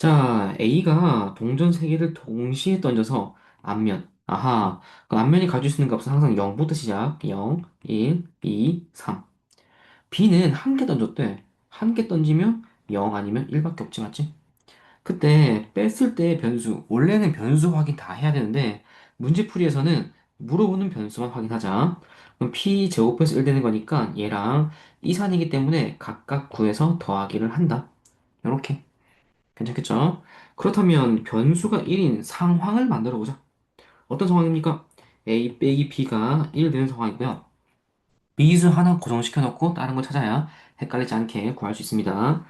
자, A가 동전 3개를 동시에 던져서 앞면. 아하. 그 앞면이 가질 수 있는 값은 항상 0부터 시작. 0, 1, 2, 3. B는 한 개 던졌대. 한 개 던지면 0 아니면 1밖에 없지, 맞지? 그때 뺐을 때의 변수. 원래는 변수 확인 다 해야 되는데, 문제풀이에서는 물어보는 변수만 확인하자. 그럼 P 제곱해서 1 되는 거니까 얘랑 이산이기 때문에 각각 구해서 더하기를 한다. 이렇게. 괜찮겠죠? 그렇다면 변수가 1인 상황을 만들어 보자. 어떤 상황입니까? A 빼기 B가 1 되는 상황이고요. B수 하나 고정시켜 놓고 다른 거 찾아야 헷갈리지 않게 구할 수 있습니다.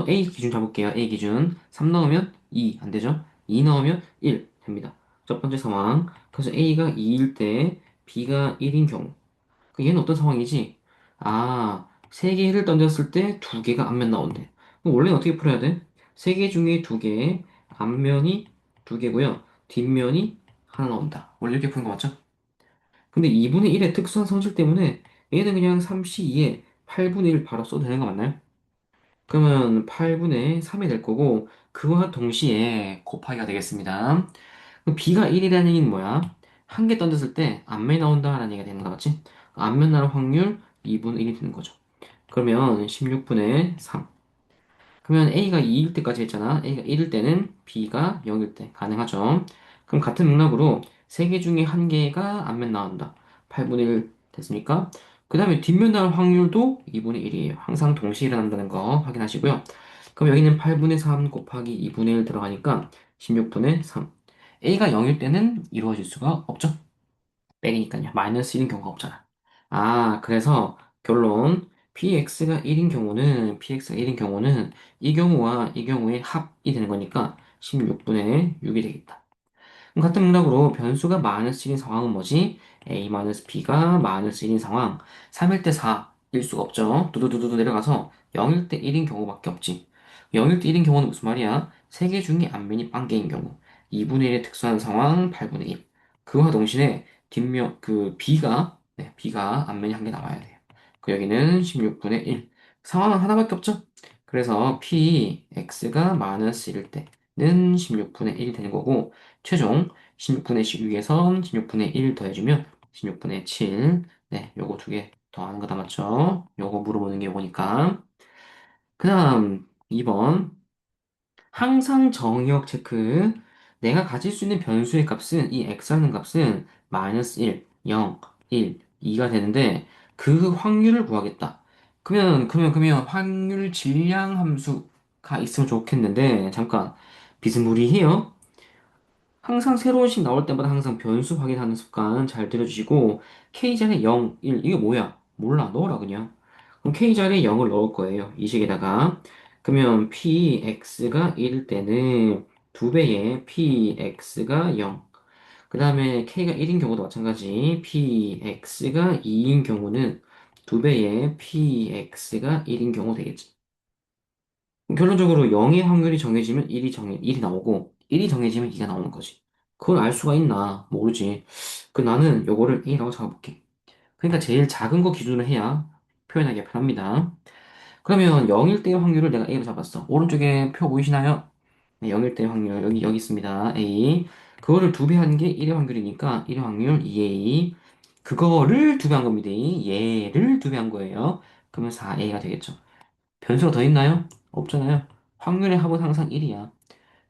A 기준 잡을게요. A 기준. 3 넣으면 2 안 되죠? 2 넣으면 1 됩니다. 첫 번째 상황. 그래서 A가 2일 때 B가 1인 경우. 얘는 어떤 상황이지? 아, 세 개를 던졌을 때 두 개가 앞면 나온대. 그럼 원래는 어떻게 풀어야 돼? 세 개 중에 두 개, 앞면이 두 개고요. 뒷면이 하나 나온다. 원래 이렇게 푸는 거 맞죠? 근데 2분의 1의 특수한 성질 때문에 얘는 그냥 3C2에 8분의 1 바로 써도 되는 거 맞나요? 그러면 8분의 3이 될 거고, 그와 동시에 곱하기가 되겠습니다. 그럼 B가 1이라는 얘기는 뭐야? 한 개 던졌을 때 앞면이 나온다라는 얘기가 되는 거 맞지? 앞면 나올 확률 2분의 1이 되는 거죠. 그러면 16분의 3. 그러면 A가 2일 때까지 했잖아. A가 1일 때는 B가 0일 때 가능하죠. 그럼 같은 맥락으로 3개 중에 한 개가 앞면 나온다. 8분의 1 됐으니까. 그 다음에 뒷면 나올 확률도 2분의 1이에요. 항상 동시에 일어난다는 거 확인하시고요. 그럼 여기는 8분의 3 곱하기 2분의 1 들어가니까 16분의 3. A가 0일 때는 이루어질 수가 없죠. 빼기니까요. 마이너스 1인 경우가 없잖아. 아, 그래서 결론. PX가 1인 경우는 이 경우와 이 경우의 합이 되는 거니까 16분의 6이 되겠다. 그럼 같은 맥락으로 변수가 마이너스 1인 상황은 뭐지? A 마이너스 B가 마이너스 1인 상황. 3일 때 4일 수가 없죠. 두두두두 내려가서 0일 때 1인 경우밖에 없지. 0일 때 1인 경우는 무슨 말이야? 3개 중에 앞면이 빵개인 경우. 2분의 1의 특수한 상황 8분의 1. 그와 동시에 뒷면 B가 앞면이 한 개 나와야 돼요. 그 여기는 16분의 1. 상황은 하나밖에 없죠? 그래서 PX가 마이너스 1일 때는 16분의 1이 되는 거고 최종 16분의 12에서 16분의 1 더해주면 16분의 7. 네, 요거 두 개 더하는 거 다 맞죠? 요거 물어보는 게 요거니까. 그 다음 2번. 항상 정의역 체크. 내가 가질 수 있는 변수의 값은 이 x라는 값은 마이너스 1, 0, 1, 2가 되는데 그 확률을 구하겠다. 그러면 확률 질량 함수가 있으면 좋겠는데 잠깐 비스무리해요. 항상 새로운 식 나올 때마다 항상 변수 확인하는 습관 잘 들여주시고 K자리에 0, 1 이게 뭐야? 몰라 넣어라 그냥. 그럼 K자리에 0을 넣을 거예요. 이 식에다가 그러면 PX가 1일 때는 2배의 PX가 0. 그 다음에 K가 1인 경우도 마찬가지 PX가 2인 경우는 2배의 PX가 1인 경우 되겠지. 결론적으로 0의 확률이 정해지면 1이 나오고 1이 정해지면 2가 나오는 거지. 그걸 알 수가 있나? 모르지. 나는 요거를 A라고 잡아볼게. 그러니까 제일 작은 거 기준으로 해야 표현하기가 편합니다. 그러면 0일 때의 확률을 내가 A로 잡았어. 오른쪽에 표 보이시나요? 네, 0일 때의 확률 여기 있습니다. A. 그거를 2배 하는 게 1의 확률이니까 1의 확률 2A. 그거를 2배 한 겁니다. 얘를 2배 한 거예요. 그러면 4A가 되겠죠. 변수가 더 있나요? 없잖아요. 확률의 합은 항상 1이야.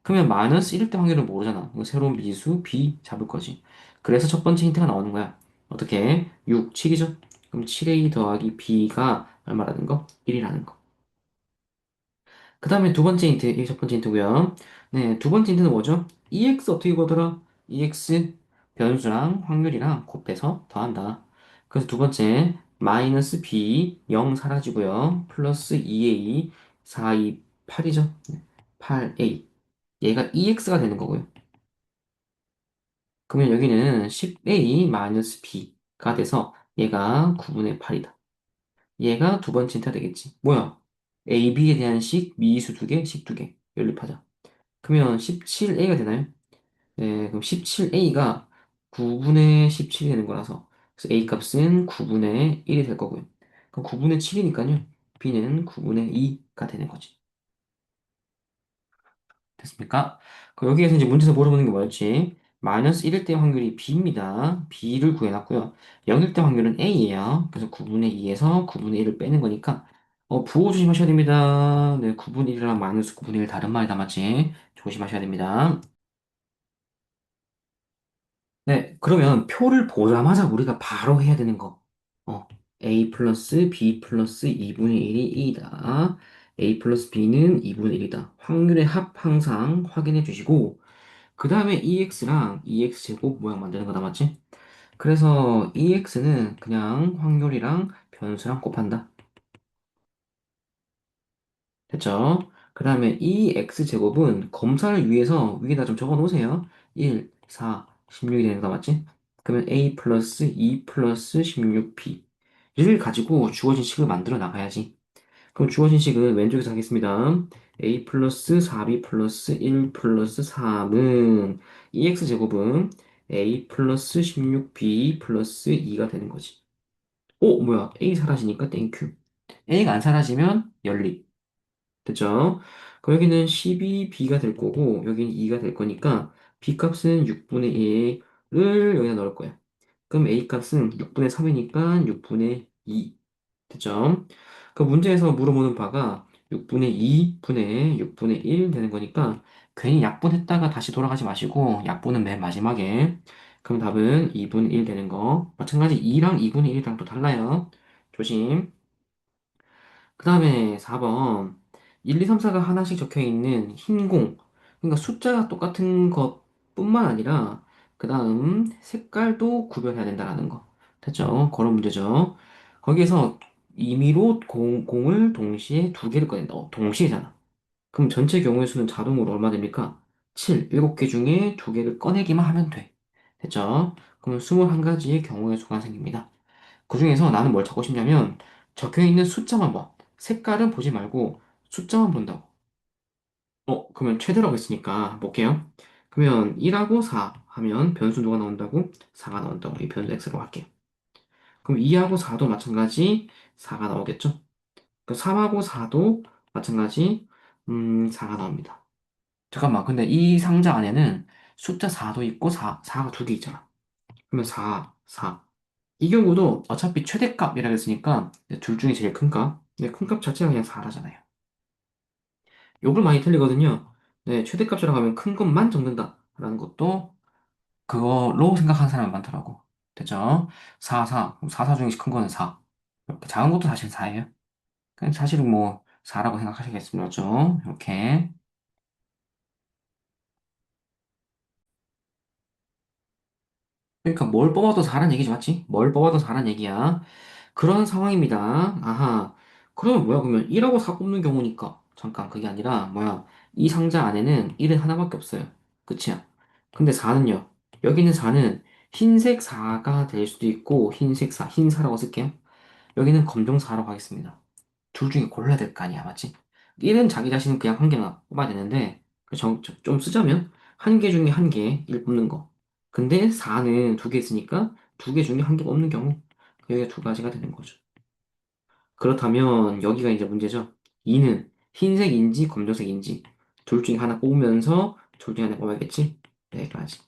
그러면 마이너스 1일 때 확률을 모르잖아. 이거 새로운 미수 B 잡을 거지. 그래서 첫 번째 힌트가 나오는 거야. 어떻게? 6, 7이죠? 그럼 7A 더하기 B가 얼마라는 거? 1이라는 거. 그 다음에 두 번째 힌트, 이게 첫 번째 힌트고요. 네, 두 번째 힌트는 뭐죠? EX 어떻게 구하더라? EX 변수랑 확률이랑 곱해서 더한다. 그래서 두 번째, 마이너스 B 0 사라지고요. 플러스 2A 4, 2, 8이죠? 8A. 얘가 EX가 되는 거고요. 그러면 여기는 10A 마이너스 B가 돼서 얘가 9분의 8이다. 얘가 두 번째 힌트가 되겠지. 뭐야? A, B에 대한 식, 미수 두 개, 식 두 개. 연립하자. 그러면 17A가 되나요? 네, 그럼 17A가 9분의 17이 되는 거라서 그래서 A 값은 9분의 1이 될 거고요. 그럼 9분의 7이니까요. B는 9분의 2가 되는 거지. 됐습니까? 그럼 여기에서 이제 문제에서 물어보는 게 뭐였지? 마이너스 1일 때 확률이 B입니다. B를 구해놨고요. 0일 때 확률은 A예요. 그래서 9분의 2에서 9분의 1을 빼는 거니까, 부호 조심하셔야 됩니다. 네, 9분의 1이랑 마이너스 9분의 1 다른 말이 담았지. 조심하셔야 됩니다. 네, 그러면 표를 보자마자 우리가 바로 해야 되는 거. 어, A 플러스 B 플러스 2분의 1이 A다. A 플러스 B는 2분의 1이다. 확률의 합 항상 확인해 주시고, 그 다음에 EX랑 EX 제곱 모양 만드는 거 남았지? 그래서 EX는 그냥 확률이랑 변수랑 곱한다. 됐죠? 그 다음에 EX 제곱은 검사를 위해서 위에다 좀 적어 놓으세요. 1, 4, 16이 되는 거 맞지? 그러면 A 플러스 2 플러스 16B를 가지고 주어진 식을 만들어 나가야지. 그럼 주어진 식은 왼쪽에서 하겠습니다. A 플러스 4B 플러스 1 플러스 3은 EX 제곱은 A 플러스 16B 플러스 2가 되는 거지. 뭐야? A 사라지니까 땡큐. A가 안 사라지면 연립. 됐죠? 그럼 여기는 12b가 될 거고, 여기는 2가 될 거니까, b 값은 6분의 1을 여기다 넣을 거야. 그럼 a 값은 6분의 3이니까 6분의 2. 됐죠? 그 문제에서 물어보는 바가 6분의 2분의 6분의 1 되는 거니까, 괜히 약분했다가 다시 돌아가지 마시고, 약분은 맨 마지막에. 그럼 답은 2분의 1 되는 거. 마찬가지 2랑 2분의 1이랑 또 달라요. 조심. 그 다음에 4번. 1, 2, 3, 4가 하나씩 적혀 있는 흰 공. 그러니까 숫자가 똑같은 것뿐만 아니라, 그 다음 색깔도 구별해야 된다라는 거. 됐죠? 그런 문제죠. 거기에서 임의로 공을 동시에 두 개를 꺼낸다. 동시에잖아. 그럼 전체 경우의 수는 자동으로 얼마 됩니까? 7, 7개 중에 두 개를 꺼내기만 하면 돼. 됐죠? 그럼 21가지의 경우의 수가 생깁니다. 그 중에서 나는 뭘 찾고 싶냐면 적혀 있는 숫자만 봐. 색깔은 보지 말고 숫자만 본다고. 그러면 최대라고 했으니까 볼게요. 그러면 1하고 4 하면 변수 누가 나온다고? 4가 나온다고. 이 변수 x로 할게요. 그럼 2하고 4도 마찬가지 4가 나오겠죠? 그 3하고 4도 마찬가지 4가 나옵니다. 잠깐만, 근데 이 상자 안에는 숫자 4도 있고 4가 두 개 있잖아. 그러면 4, 4. 이 경우도 어차피 최대값이라 했으니까 둘 중에 제일 큰 값. 근데 큰 값 자체가 그냥 4라잖아요. 요걸 많이 틀리거든요. 네, 최대값이라고 하면 큰 것만 적는다라는 것도 그거로 생각하는 사람이 많더라고. 됐죠? 4, 4. 그럼 4, 4 중에 큰 거는 4. 이렇게 작은 것도 사실 4예요. 그냥 사실은 뭐 4라고 생각하시겠습니다. 맞죠? 이렇게. 그러니까 뭘 뽑아도 4란 얘기지, 맞지? 뭘 뽑아도 4란 얘기야. 그런 상황입니다. 아하. 그러면 뭐야? 그러면 1하고 4 뽑는 경우니까. 잠깐, 그게 아니라, 뭐야? 이 상자 안에는 1은 하나밖에 없어요. 끝이야. 근데 4는요? 여기는 4는 흰색 4가 될 수도 있고, 흰색 4, 흰4라고 쓸게요. 여기는 검정 4라고 하겠습니다. 둘 중에 골라야 될 거 아니야, 맞지? 1은 자기 자신은 그냥 한 개나 뽑아야 되는데, 좀 쓰자면, 한 개 중에 한 개, 1 뽑는 거. 근데 4는 두 개 있으니까, 두 개 중에 한 개가 없는 경우, 여기가 두 가지가 되는 거죠. 그렇다면, 여기가 이제 문제죠. 2는 흰색인지 검정색인지, 둘 중에 하나 뽑으면서, 둘 중에 하나 뽑아야겠지? 네 가지.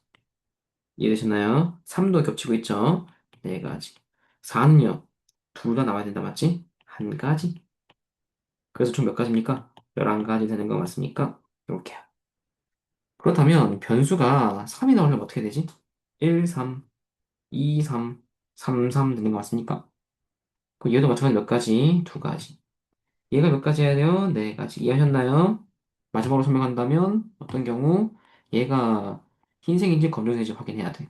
이해되셨나요? 3도 겹치고 있죠? 네 가지. 4는요, 둘 다 나와야 된다, 맞지? 한 가지. 그래서 총 몇 가지입니까? 11가지 되는 거 맞습니까? 이렇게. 그렇다면 변수가 3이 나오려면 어떻게 되지? 1, 3, 2, 3, 3, 3 되는 거 맞습니까? 그럼 얘도 마찬가지 몇 가지? 두 가지. 얘가 몇 가지 해야 돼요? 네 가지. 이해하셨나요? 마지막으로 설명한다면 어떤 경우 얘가 흰색인지 검정색인지 확인해야 돼.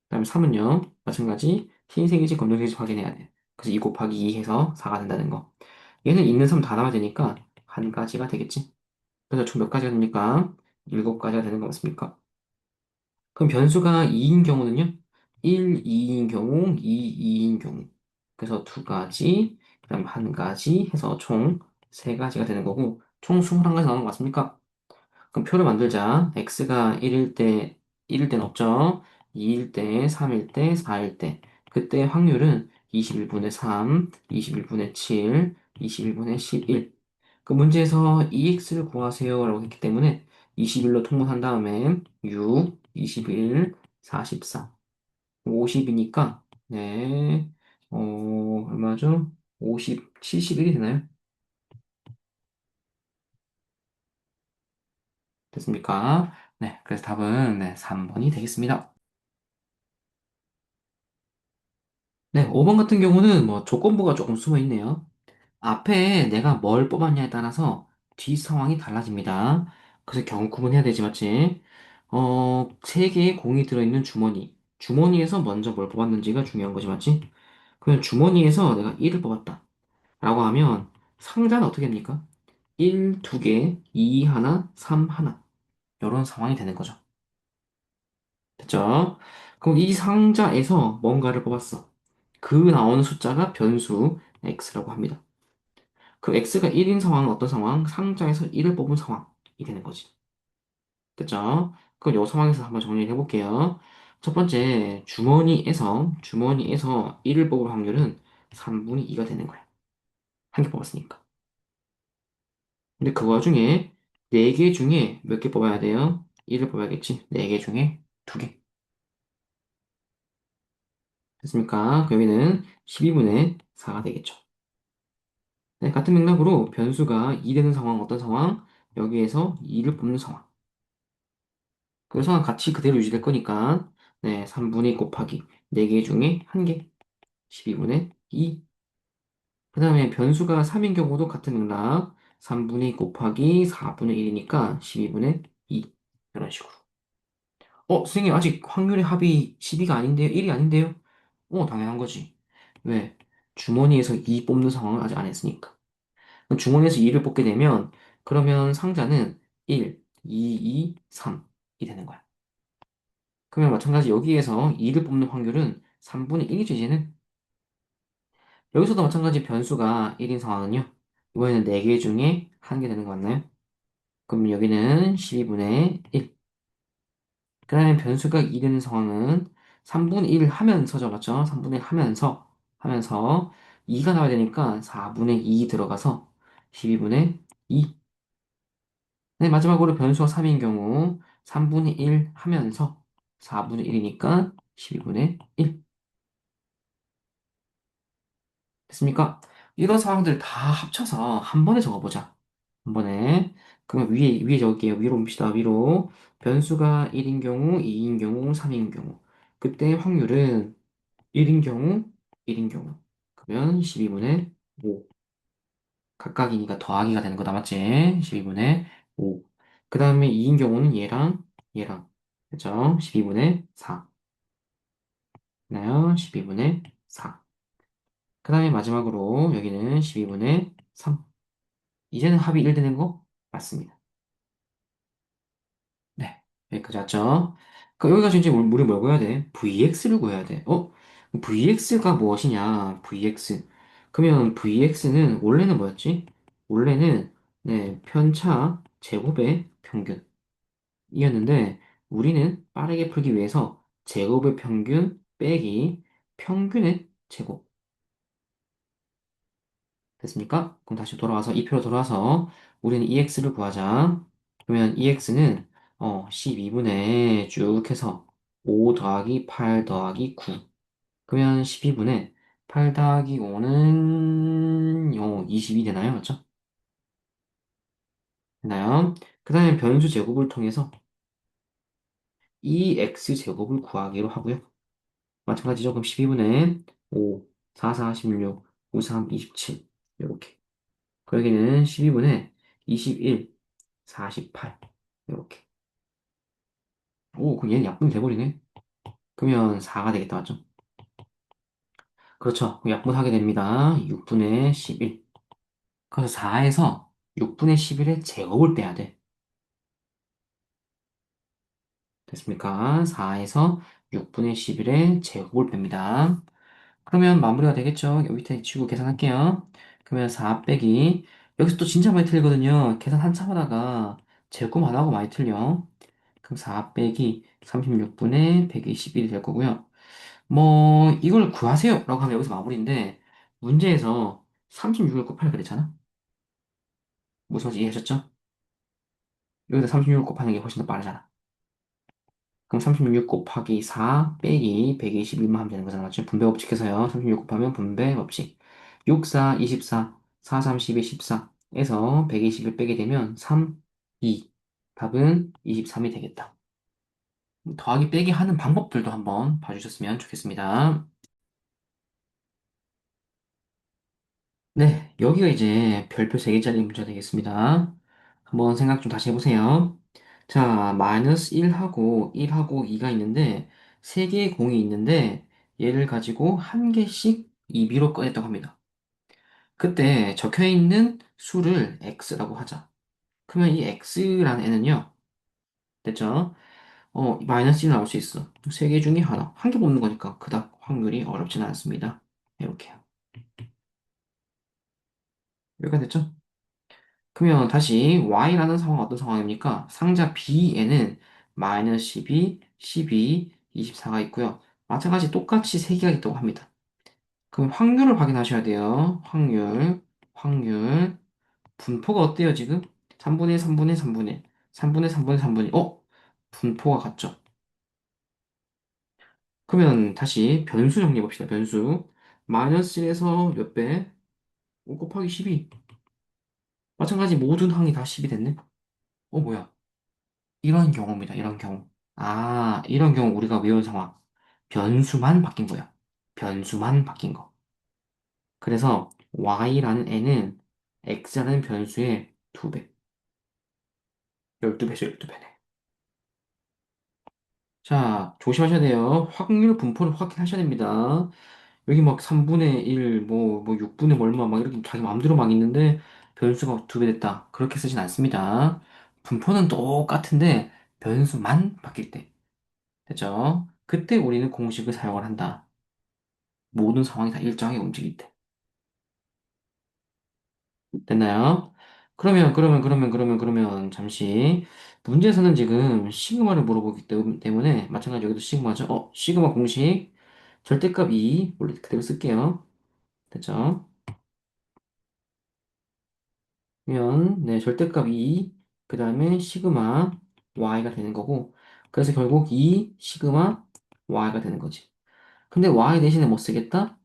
그다음에 3은요. 마찬가지 흰색인지 검정색인지 확인해야 돼. 그래서 2 곱하기 2 해서 4가 된다는 거. 얘는 있는 3 다 나와야 되니까 한 가지가 되겠지. 그래서 총 몇 가지가 됩니까? 7가지가 되는 거 맞습니까? 그럼 변수가 2인 경우는요? 1, 2인 경우, 2, 2인 경우. 그래서 두 가지, 그다음 한 가지 해서 총 세 가지가 되는 거고, 총 21가지 나오는 거 맞습니까? 그럼 표를 만들자. x가 1일 땐 없죠? 2일 때, 3일 때, 4일 때. 그때 확률은 21분의 3, 21분의 7, 21분의 11. 그 문제에서 EX를 구하세요 라고 했기 때문에 21로 통분한 다음에 6, 21, 44, 50이니까 네, 얼마죠? 50, 71이 되나요? 됐습니까? 네, 그래서 답은 네, 3번이 되겠습니다. 네, 5번 같은 경우는 뭐 조건부가 조금 숨어 있네요. 앞에 내가 뭘 뽑았냐에 따라서 뒤 상황이 달라집니다. 그래서 경우 구분해야 되지, 맞지? 세 개의 공이 들어있는 주머니. 주머니에서 먼저 뭘 뽑았는지가 중요한 거지, 맞지? 그러면 주머니에서 내가 1을 뽑았다. 라고 하면 상자는 어떻게 됩니까? 1, 2개, 2 하나, 3 하나. 이런 상황이 되는 거죠. 됐죠? 그럼 이 상자에서 뭔가를 뽑았어. 그 나오는 숫자가 변수 x라고 합니다. 그 x가 1인 상황은 어떤 상황? 상자에서 1을 뽑은 상황이 되는 거지. 됐죠? 그럼 이 상황에서 한번 정리를 해볼게요. 첫 번째, 주머니에서 1을 뽑을 확률은 3분의 2가 되는 거야. 한 개 뽑았으니까. 근데 그 와중에 4개 중에 몇 개 뽑아야 돼요? 1을 뽑아야겠지. 4개 중에 2개. 됐습니까? 그럼 여기는 12분의 4가 되겠죠. 네, 같은 맥락으로 변수가 2 되는 상황, 어떤 상황? 여기에서 2를 뽑는 상황. 그 상황 같이 그대로 유지될 거니까, 네, 3분의 곱하기 4개 중에 1개, 12분의 2. 그 다음에 변수가 3인 경우도 같은 맥락, 3분의 곱하기 4분의 1이니까 12분의 2. 이런 식으로. 선생님, 아직 확률의 합이 12가 아닌데요? 1이 아닌데요? 당연한 거지. 왜? 주머니에서 2 뽑는 상황을 아직 안 했으니까. 그럼 주머니에서 2를 뽑게 되면, 그러면 상자는 1, 2, 2, 3이 되는 거야. 그러면 마찬가지 여기에서 2를 뽑는 확률은 3분의 1이죠, 이제는. 여기서도 마찬가지 변수가 1인 상황은요. 이번에는 4개 중에 1개 되는 거 맞나요? 그럼 여기는 12분의 1. 그 다음에 변수가 2 되는 상황은 3분의 1 하면서죠, 맞죠? 3분의 1 하면서 2가 나와야 되니까 4분의 2 들어가서 12분의 2. 네, 마지막으로 변수가 3인 경우 3분의 1 하면서 4분의 1이니까 12분의 1. 됐습니까? 이런 상황들 다 합쳐서 한 번에 적어보자. 한 번에. 그러면 위에 적을게요. 위로 봅시다. 위로. 변수가 1인 경우, 2인 경우, 3인 경우. 그때 확률은 1인 경우, 1인 경우. 그러면 12분의 5. 각각이니까 더하기가 되는 거 남았지? 12분의 5. 그 다음에 2인 경우는 얘랑. 그죠? 12분의 4. 나요? 12분의 4. 그 다음에 마지막으로 여기는 12분의 3. 이제는 합이 1 되는 거 맞습니다. 네. 여기까지 왔죠? 여기까지 이제 우리 뭘 구해야 돼? VX를 구해야 돼. VX가 무엇이냐? VX. 그러면 VX는 원래는 뭐였지? 원래는 네, 편차 제곱의 평균. 이었는데 우리는 빠르게 풀기 위해서 제곱의 평균 빼기 평균의 제곱. 됐습니까? 그럼 다시 돌아와서 이 표로 돌아와서 우리는 EX를 구하자. 그러면 EX는 12분의 쭉 해서 5 더하기 8 더하기 9. 그러면 12분의 8 더하기 5는 22 되나요? 맞죠? 되나요? 그 다음에 변수 제곱을 통해서 EX 제곱을 구하기로 하고요. 마찬가지죠. 그럼 12분의 5, 4, 4, 16, 5, 3, 27. 이렇게. 그 여기는 12분의 21, 48. 이렇게. 그럼 얘는 약분이 돼버리네. 그러면 4가 되겠다, 맞죠? 그렇죠. 그럼 약분하게 됩니다. 6분의 11. 그래서 4에서 6분의 11의 제곱을 빼야 돼. 됐습니까? 4에서 6분의 11의 제곱을 뺍니다. 그러면 마무리가 되겠죠? 여기 밑에 치고 계산할게요. 그러면 4 빼기. 여기서 또 진짜 많이 틀리거든요. 계산 한참 하다가 제곱만 하고 많이 틀려. 그럼 4 빼기 36분의 121이 될 거고요. 뭐, 이걸 구하세요. 라고 하면 여기서 마무리인데, 문제에서 36을 곱하라 그랬잖아? 무슨 말인지 이해하셨죠? 여기다 36 곱하는 게 훨씬 더 빠르잖아. 그럼 36 곱하기 4 빼기 121만 하면 되는 거잖아. 맞죠? 분배 법칙해서요. 36 곱하면 분배 법칙. 6, 4, 24, 4, 3, 12, 14에서 121 빼게 되면 3, 2. 답은 23이 되겠다. 더하기 빼기 하는 방법들도 한번 봐주셨으면 좋겠습니다. 네, 여기가 이제 별표 3개짜리 문제가 되겠습니다. 한번 생각 좀 다시 해보세요. 자, 마이너스 1하고 1하고 2가 있는데 3개의 공이 있는데 얘를 가지고 한 개씩 임의로 꺼냈다고 합니다. 그때 적혀있는 수를 x라고 하자. 그러면 이 x라는 애는요, 됐죠? 마이너스 1 나올 수 있어. 3개 중에 하나. 한 개 뽑는 거니까 그닥 확률이 어렵지는 않습니다. 이렇게요. 여기가 됐죠? 그러면 다시 y라는 상황은 어떤 상황입니까? 상자 b에는 마이너스 12, 12, 24가 있고요. 마찬가지 똑같이 3개가 있다고 합니다. 그럼 확률을 확인하셔야 돼요. 확률. 분포가 어때요, 지금? 3분의 1, 3분의 1, 3분의 1, 3분의 3분의 3분의 1. 분포가 같죠? 그러면 다시 변수 정리해 봅시다. 변수. 마이너스 1에서 몇 배? 5 곱하기 12. 마찬가지 모든 항이 다 10이 됐네? 뭐야? 이런 경우입니다. 이런 경우. 이런 경우 우리가 외운 상황. 변수만 바뀐 거야. 변수만 바뀐 거. 그래서 y라는 애는 x라는 변수의 2배. 12배죠, 12배네. 자, 조심하셔야 돼요. 확률 분포를 확인하셔야 됩니다. 여기 막 3분의 1, 뭐 6분의 얼마, 막 이렇게 자기 마음대로 막 있는데 변수가 2배 됐다. 그렇게 쓰진 않습니다. 분포는 똑같은데 변수만 바뀔 때. 됐죠? 그때 우리는 공식을 사용을 한다. 모든 상황이 다 일정하게 움직일 때. 됐나요? 그러면, 잠시. 문제에서는 지금 시그마를 물어보기 때문에, 마찬가지 여기도 시그마죠? 시그마 공식. 절대값 2, 원래 그대로 쓸게요. 됐죠? 그러면, 네, 절대값 2, 그 다음에 시그마 y가 되는 거고, 그래서 결국 2 시그마 y가 되는 거지. 근데 y 대신에 뭐 쓰겠다?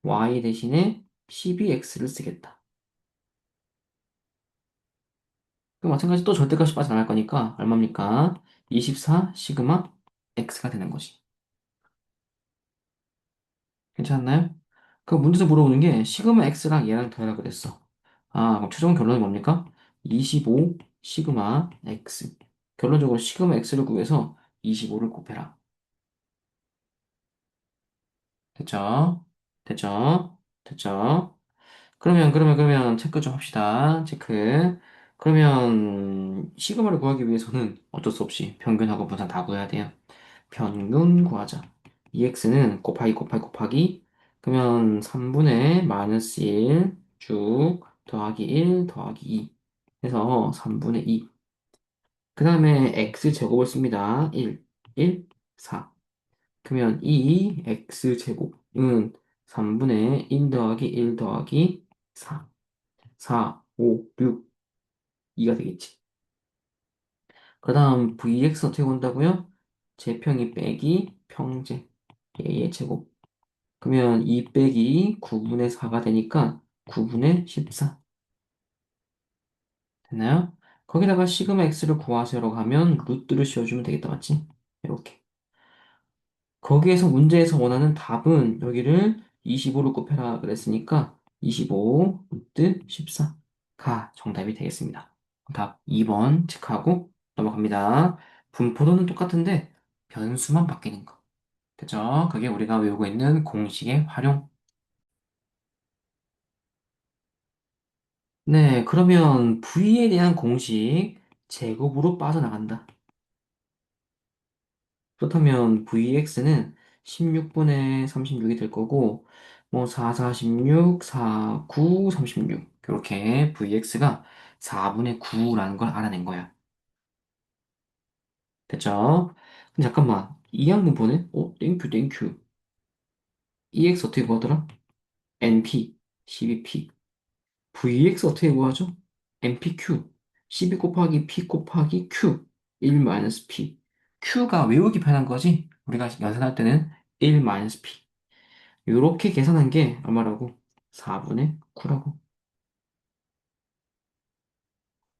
y 대신에 12x를 쓰겠다. 그 마찬가지 또 절대값이 빠져나갈 거니까 얼마입니까? 24 시그마 x가 되는 거지. 괜찮나요? 그 문제에서 물어보는 게 시그마 x랑 얘랑 더하라 그랬어. 그럼 최종 결론이 뭡니까? 25 시그마 x. 결론적으로 시그마 x를 구해서 25를 곱해라. 됐죠? 됐죠? 그러면 체크 좀 합시다. 체크. 그러면 시그마를 구하기 위해서는 어쩔 수 없이 평균하고 분산 다 구해야 돼요. 평균 구하자. 2x는 곱하기 그러면 3분의 마이너스 1 쭉 더하기 1 더하기 2 해서 3분의 2. 그 다음에 x 제곱을 씁니다. 1, 4. 그러면 이 x 제곱은 3분의 1 더하기 1 더하기 4. 4, 5, 6, 2가 되겠지. 그 다음 vx 어떻게 본다고요? 제평이 빼기 평제 a의 제곱. 그러면 2 빼기 9분의 4가 되니까 9분의 14. 됐나요? 거기다가 시그마 x를 구하세요라고 하면 루트를 씌워주면 되겠다, 맞지? 이렇게. 거기에서 문제에서 원하는 답은 여기를 25로 곱해라 그랬으니까 25 루트 14가 정답이 되겠습니다. 답 2번 체크하고 넘어갑니다. 분포도는 똑같은데 변수만 바뀌는 거. 됐죠? 그게 우리가 외우고 있는 공식의 활용. 네, 그러면 V에 대한 공식 제곱으로 빠져나간다. 그렇다면 Vx는 16분의 36이 될 거고, 뭐 4, 46, 4, 9, 36. 이렇게 Vx가 4분의 9라는 걸 알아낸 거야. 됐죠? 근데 잠깐만, 이항분포는? 땡큐. EX 어떻게 구하더라? NP, 12P. VX 어떻게 구하죠? NPQ. 12 곱하기 P 곱하기 Q. 1 마이너스 P. Q가 외우기 편한 거지? 우리가 연산할 때는 1 마이너스 P. 이렇게 계산한 게 얼마라고? 4분의 9라고.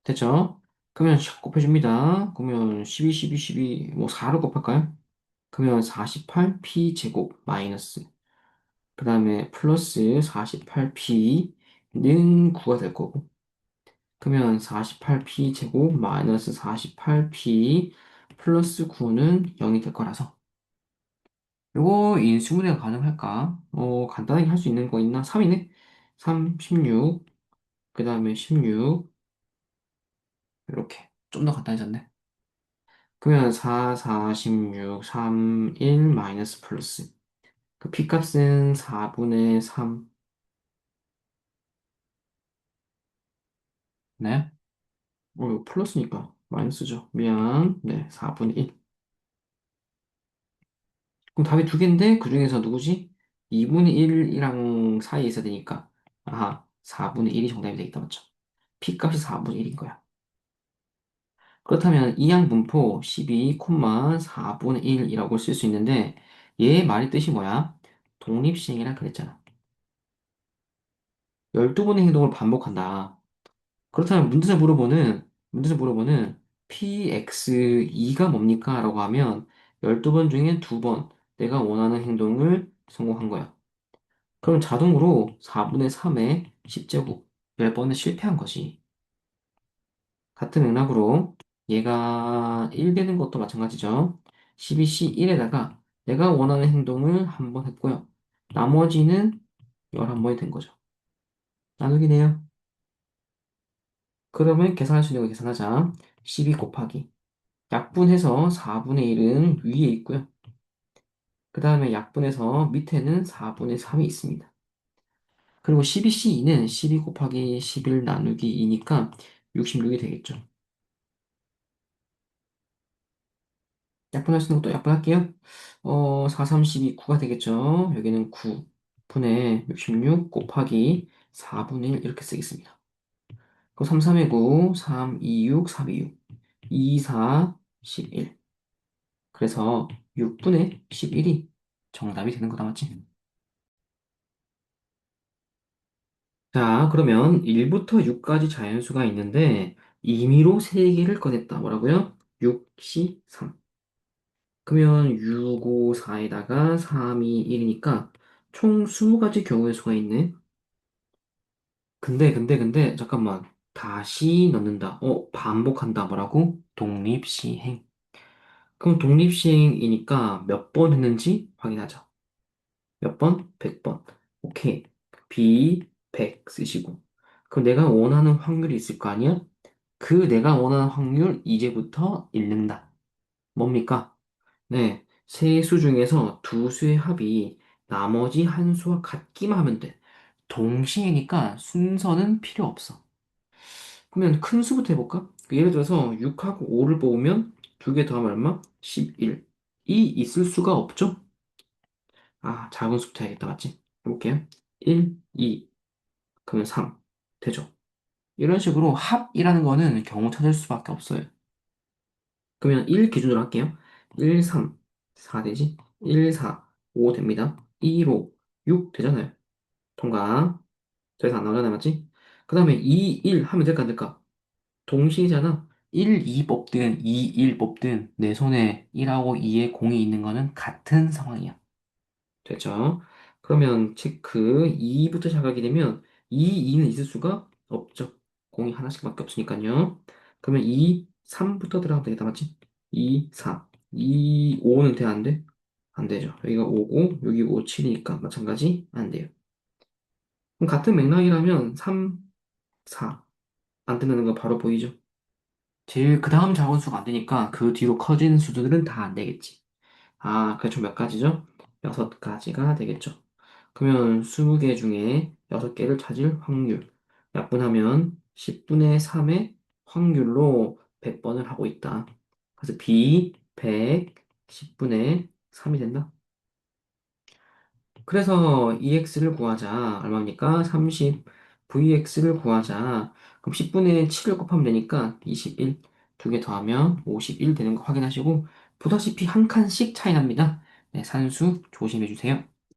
됐죠? 그러면 샥 곱해줍니다. 그러면 12, 12, 12, 뭐 4로 곱할까요? 그러면 48p 제곱 마이너스 그 다음에 플러스 48p는 9가 될 거고 그러면 48p 제곱 마이너스 48p 플러스 9는 0이 될 거라서 요거 인수분해가 가능할까? 간단하게 할 수 있는 거 있나? 3이네? 3, 16, 그 다음에 16 이렇게 좀 더 간단해졌네. 그러면 4, 4, 16, 3, 1 마이너스 플러스 그 P값은 4분의 3 네? 이거 플러스니까 마이너스죠. 미안. 네, 4분의 1. 그럼 답이 두 개인데 그 중에서 누구지? 2분의 1이랑 사이에 있어야 되니까 아하, 4분의 1이 정답이 되겠다, 맞죠? P값이 4분의 1인 거야. 그렇다면 이항분포 12, 4분의 1이라고 쓸 수 있는데 얘 말의 뜻이 뭐야? 독립시행이라 그랬잖아. 12번의 행동을 반복한다. 그렇다면 문제에서 물어보는 PX2가 뭡니까? 라고 하면 12번 중에 2번 내가 원하는 행동을 성공한 거야. 그럼 자동으로 4분의 3의 10제곱 10번은 실패한 거지. 같은 맥락으로 얘가 1 되는 것도 마찬가지죠. 12C1에다가 내가 원하는 행동을 한 번 했고요. 나머지는 11번이 된 거죠. 나누기네요. 그러면 계산할 수 있는 거 계산하자. 12 곱하기 약분해서 4분의 1은 위에 있고요. 그 다음에 약분해서 밑에는 4분의 3이 있습니다. 그리고 12C2는 12 곱하기 11 나누기 2니까 66이 되겠죠. 약분할 수 있는 것도 약분할게요. 4, 3, 12, 9가 되겠죠. 여기는 9분의 66 곱하기 4분의 1 이렇게 쓰겠습니다. 그럼 3, 3의 9, 3, 2, 6, 3, 2, 6, 2, 4, 11. 그래서 6분의 11이 정답이 되는 거다, 맞지? 자, 그러면 1부터 6까지 자연수가 있는데 임의로 3개를 꺼냈다. 뭐라고요? 6, C, 3. 그러면 6, 5, 4에다가 3, 2, 1이니까 총 20가지 경우의 수가 있네. 근데 잠깐만. 다시 넣는다. 반복한다. 뭐라고? 독립시행. 그럼 독립시행이니까 몇 번 했는지 확인하자. 몇 번? 100번. 오케이. B 100 쓰시고. 그럼 내가 원하는 확률이 있을 거 아니야? 그 내가 원하는 확률 이제부터 읽는다. 뭡니까? 네. 세 수 중에서 두 수의 합이 나머지 한 수와 같기만 하면 돼. 동시에니까 순서는 필요 없어. 그러면 큰 수부터 해볼까? 예를 들어서 6하고 5를 뽑으면 두 개 더하면 얼마? 11. 이 있을 수가 없죠? 아, 작은 수부터 해야겠다, 맞지? 해볼게요. 1, 2, 그러면 3. 되죠? 이런 식으로 합이라는 거는 경우 찾을 수밖에 없어요. 그러면 1 기준으로 할게요. 1, 3, 4 되지? 1, 4, 5 됩니다. 1, 5, 6 되잖아요. 통과. 더 이상 안 나오잖아요, 맞지? 그 다음에 2, 1 하면 될까, 안 될까? 동시이잖아. 1, 2 뽑든 2, 1 뽑든 내 손에 1하고 2에 공이 있는 거는 같은 상황이야. 됐죠? 그러면 체크 2부터 시작하게 되면 2, 2는 있을 수가 없죠. 공이 하나씩밖에 없으니까요. 그러면 2, 3부터 들어가면 되겠다, 맞지? 2, 4. 2, 5는 돼, 안 돼? 안 되죠. 여기가 5고, 여기 5, 7이니까 마찬가지 안 돼요. 그럼 같은 맥락이라면 3, 4. 안 된다는 거 바로 보이죠? 제일 그 다음 작은 수가 안 되니까 그 뒤로 커진 수들은 다 안 되겠지. 아, 그게 총 몇 가지죠? 6가지가 되겠죠. 그러면 20개 중에 6개를 찾을 확률. 약분하면 10분의 3의 확률로 100번을 하고 있다. 그래서 B 100, 10분의 3이 된다. 그래서 EX를 구하자. 얼마입니까? 30. VX를 구하자. 그럼 10분의 7을 곱하면 되니까 21, 두 개 더하면 51 되는 거 확인하시고, 보다시피 한 칸씩 차이 납니다. 네, 산수 조심해 주세요.